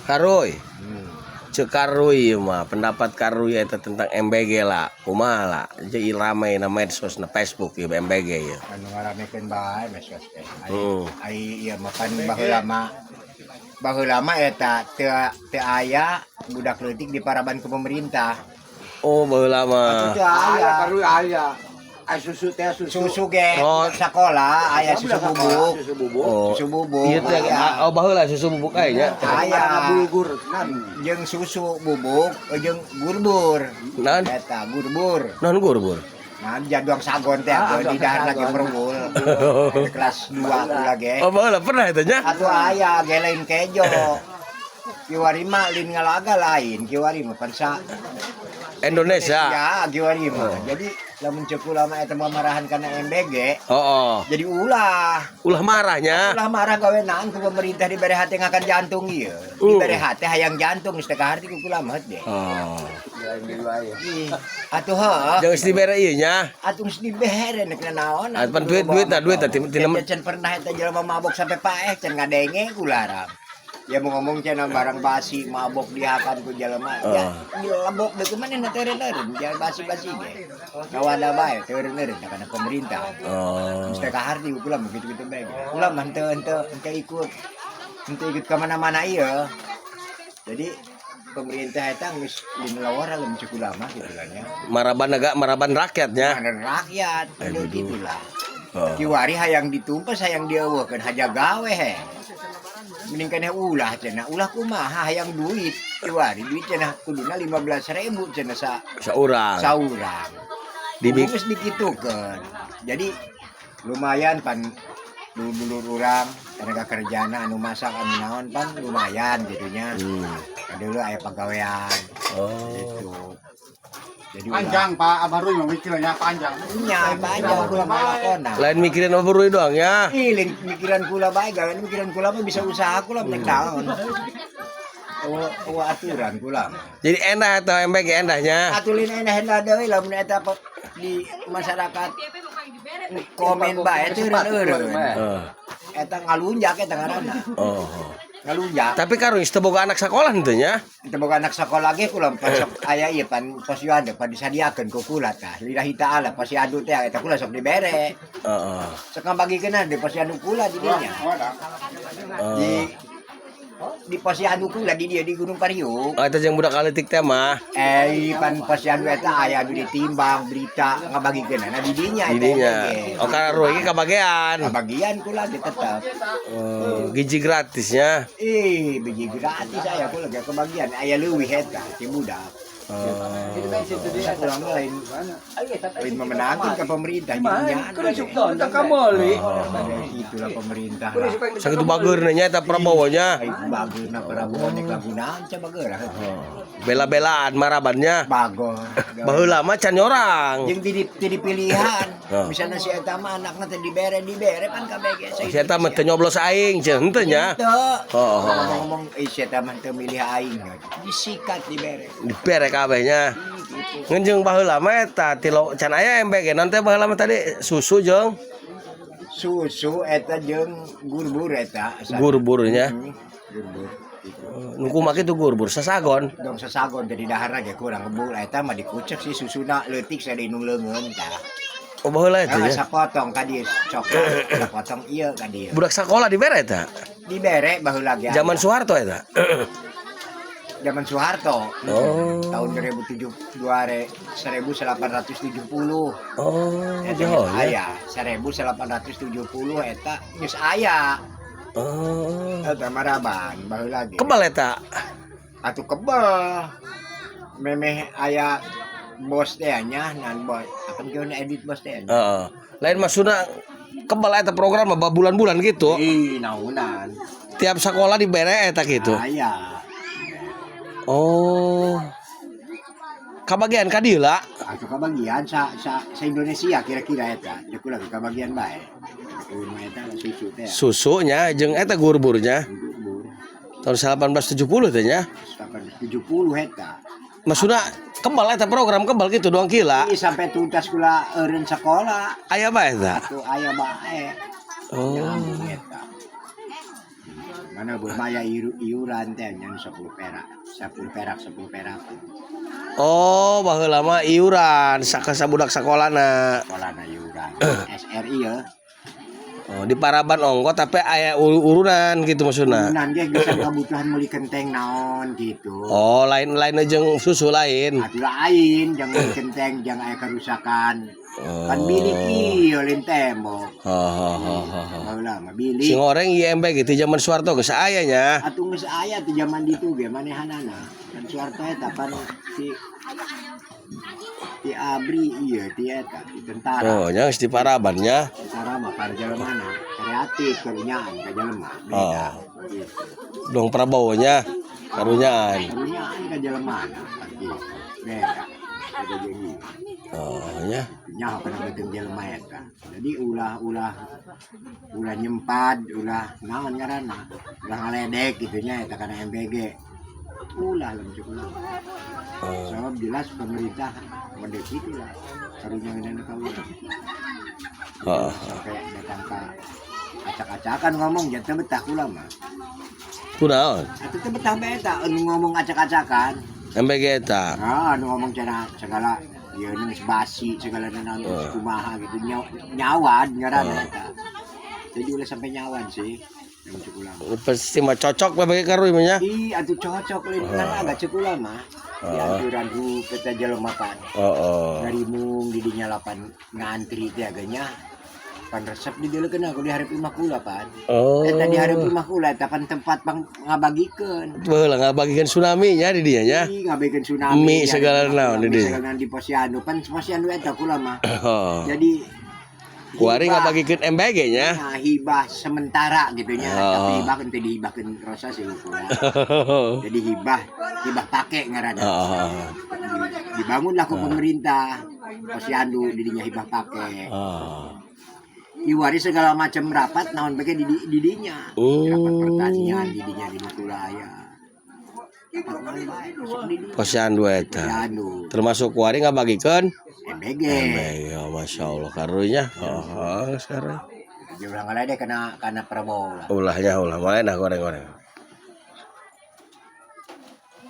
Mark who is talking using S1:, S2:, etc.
S1: Karuy. Cek Karuy mah pendapat Karuy eta tentang MBG lah. Kumaha lah. Jadi ramai na medsos na Facebook ya MBG ya.
S2: Anu ngaramekeun bae medsos teh. Ai ieu mah kan baheula eta teu aya budak leutik diparaban ke pemerintah.
S1: Oh, baheula mah.
S2: Teu aya
S3: Karuy aya. Susu teh
S2: susu ge
S1: Oh.
S2: sakola aya susu bubuk.
S3: Susu bubuk.
S1: Oh.
S2: Susu bubuk.
S1: Ieu teh oh baheula susu bubuk aya nya.
S2: Aya
S3: bulgur nan.
S2: jeung susu bubuk jeung gurbur.
S1: Naon?
S2: Eta gurbur.
S1: Naon gurbur?
S2: Nah, jadwang sagon teh di dahar lagi merungul. Kelas 2 kula ge.
S1: Oh, baheula pernah eta nya?
S2: Atuh aya ge lain kejo. Kiwari mah lin ngalaga lain, kiwari mah pansa
S1: Indonesia.
S2: ya kiwari mah. Jadi lamun ceuk ulama eta mamarahan kana MBG,
S1: Oh.
S2: jadi ulah.
S1: Ulah marahnya.
S2: Ulah marah gawe naon ku pemerintah dibere hate ngakan jantung ieu. Dibere hate hayang jantung geus teu kaharti ku ulama teh.
S1: Oh.
S2: Ih, atuh heuh.
S1: Jangan dibere ieu nya.
S2: Atuh geus dibere nek naon.
S1: Pan duit
S2: Can pernah eta jelema mabok sampai paeh can ngadenge kularang. Ya mau ngomong cenah barang basi mabok dihakan ku jelema. Ya dilebok deuk mana na teureun-teureun jangan basi-basi ge. Kawana bae teureun-teureun kana pemerintah.
S1: Oh.
S2: Mesti kaharti ulah begitu-gitu bae. Ulah mah henteu ikut. Henteu ikut ka mana-mana ieu. Jadi pemerintah eta geus dilawara leuwih cukup lama gitu kan ya.
S1: Maraban rakyatnya.
S2: Mana rakyat gitulah.
S1: Oh.
S2: Kiwari hayang ditumpes hayang dieuweukeun haja gawe he. Mending kana ulah cenah. Ulah kumaha hayang duit. Kiwari duit cenah kuduna 15.000 cenah
S1: Saurang.
S2: saurang. Dibungkus dikitukeun. Jadi lumayan pan dulur urang tenaga kerjana anu masak anu naon pan lumayan gitunya. Dulu aya pagawean.
S1: Oh.
S2: Gitu. Jadi
S3: Panjang Pak Abaruy mikirnya panjang.
S2: nya panjang kula malakona.
S1: Lain mikirin overruy doang ya.
S2: Iling mikiran kula bae gawe mikiran kula mah bisa usaha kula nek taon. Aturan kula.
S1: Jadi endah atau MBG endahnya.
S2: Atulin endah deui lamun eta di masyarakat komen bae teureun-eureun. Eta ngalunjak eta ngaranna.
S1: Oh.
S2: Ngalunjak.
S1: Tapi Karuy teu boga anak sakola henteu nya.
S2: Kita boga anak sekolah ge kula pas aya ieu pan posyandu pan disadiakeun ku kula tah. Lillahi ta'ala posyandu teh eta kula sok dibere.
S1: Heeh.
S2: Sok ngabagikeun di posyandu kula di dinya. Di posyandu kula di dia di Gunung Pariuk.
S1: Oh, eta jeung budak aletik teh mah.
S2: Pan posyandu eta aya anu ditimbang berita ngabagikeun di dinya
S1: Di dinya. Oh, Karuy ge kabagean.
S2: Bagian kula ge tetep.
S1: Oh, giji gratisnya.
S2: Biji gratis aya kula ge kebagian aya leuwih eta ti budak. Kula mah lain memenangkan ke pemerintah jadinya.
S3: Kita kamali.
S2: Itulah pemerintah.
S1: Sakitu bageurna nya eta Prabowo nya.
S2: Itu bageurna Prabowo nek lagunaan ca bageurah.
S1: Bela-belaan marabannya.
S2: Bagol.
S1: Baheula mah can nyorang.
S2: Jeung di pilihan. Misalnya si eta mah anakna teh dibere pan kabeh ge.
S1: Si eta mah teu nyoblos aing cenah henteu nya. Oh.
S2: Ngomong si eta mah teu milih aing. Disikat dibere.
S1: Dibere kabehnya. Ngeunjung baheula mah eta tilo can aya MBG naon teh baheula mah tadi susu jeung
S2: Susu eta jeung gurbur eta.
S1: gurburnya.
S2: Gurbur.
S1: Nu kumaha kitu gurbur sasagon.
S2: Dong sasagon jadi dahar ge kurang ngebul eta mah dikucek si susuna leutik sada nu leungeun tah.
S1: Oh baheula eta nya.
S2: Sapotong ka dieu coklat, sapotong ieu ka dieu.
S1: Budak sakola dibere eta.
S2: Dibere baheula ge.
S1: Zaman Soeharto eta.
S2: Zaman Soeharto.
S1: Oh.
S2: Tahun 1870.
S1: Oh,
S2: Eta
S1: jauh ya.
S2: aya 1870 eta geus aya.
S1: Oh.
S2: Eta maraban baheula ge.
S1: Kebal eta.
S2: Atuh kebal. Memeh aya bos teh nya nan bos. Akan keun edit bos teh.
S1: Heeh. Lain maksudna kebal eta program mah bulan-bulan gitu.
S2: Naunan.
S1: Tiap sekolah dibere eta gitu.
S2: Aya.
S1: Oh. Kabagian ka dieu lah.
S2: Atuh kabagian sa Indonesia kira-kira eta. Deuk lagi kabagian bae. Kudu eta susu teh.
S1: Susunya jeung eta gurburnya. Tahun 1870 teh nya.
S2: 1870 eta.
S1: Maksudna kebal eta program kebal gitu doang kila.
S2: Ih sampai tuntas kula eureun sekolah.
S1: Aya bae eta.
S2: Atuh aya bae.
S1: Oh.
S2: Nyambung eta. Mana bermaya iuran teh yang 10 perak. 10 perak 10 perak.
S1: Oh, baheula mah iuran sakasa budak sakolana.
S2: Sekolah na iuran. SRI ya.
S1: Oh, di Paraban ongko tapi aya urunan gitu maksudna.
S2: Urunan ge geus kebutuhan meuli kenteng naon gitu.
S1: Oh, lain-lain jeung susu lain.
S2: Atuh lain jangan meuli kenteng jangan aya kerusakan.
S1: Oh.
S2: Kan bilik ieu lin tembok.
S1: Oh.
S2: Baheula mah
S1: Si
S2: bilik.
S1: ngoreng IMB gitu zaman Soeharto geus aya nya.
S2: Atuh geus aya teh zaman ditu ge manehanana. Kan Soeharto eta pan si Abri ieu ti eta di tentara.
S1: Oh, nya geus di Paraban nya.
S2: Tentara mah para jelema kreatif karunyaan ka jelema. Beda.
S1: Oh.
S2: Gitu.
S1: Dong Prabowo nya karunyaan.
S2: Karunyaan ka jelema gitu. Beda. Beda jeung ieu.
S1: Oh, nya.
S2: Nyaho kana beuteung jelema eta. Jadi ulah nyempad, ulah naon ngaranna. Ulah ngaledek gitu nya eta kana MBG. Ulah leuncuk ulah. Sebab jelas pemerintah model gitu lah. Karunyaan ka urang.
S1: Heeh.
S2: Sampai datang ka acak-acakan ngomong jangan betah kula mah.
S1: Kunaon?
S2: Atuh teh betah bae eta anu ngomong acak-acakan.
S1: MBG eta.
S2: Ah, anu ngomong cenah segala ieu nu basi segala naon kumaha gitu nyawad ngaranna eta. Jadi ulah sampai nyawad sih. Yang cukulang.
S1: Pasti mah cocok MBG karuy mah nya.
S2: Ih, atuh cocok lain karena agak cukulang mah. Di aturan ku kita jelema pan.
S1: Oh.
S2: Dari mung di dinya lapan ngantri teh agaknya pan resep di dieu kena ku di hareup imah kula pan.
S1: Oh.
S2: Eta di hareup imah kula eta pan tempat pang ngabagikeun.
S1: Baheula ngabagikeun tsunami nya di dieu nya.
S2: Ih, ngabagikeun tsunami.
S1: Mi segala naon di dieu.
S2: Segala di Posyandu pan Posyandu eta kula mah.
S1: Oh.
S2: Jadi
S1: Kuari ngabagikeun MBG nya.
S2: nah, hibah sementara gitu nya. Tapi hibah teu dihibahkeun rosa sih kula. Jadi hibah pakai ngaranna. Dibangunlah ku pemerintah Posyandu didinya hibah pakai. Diwaris segala macam rapat naon bae didinya. Rapat pertanian didinya di Tulaya.
S1: Posyandu eta.
S2: Posyandu.
S1: Termasuk kuari ngabagikeun
S2: MBG.
S1: MBG. Oh, Masya Allah karuy nya. Oh, sekarang.
S2: Dia ulang ngaledek kana Prabowo.
S1: Ulahnya ulah malena goreng-goreng.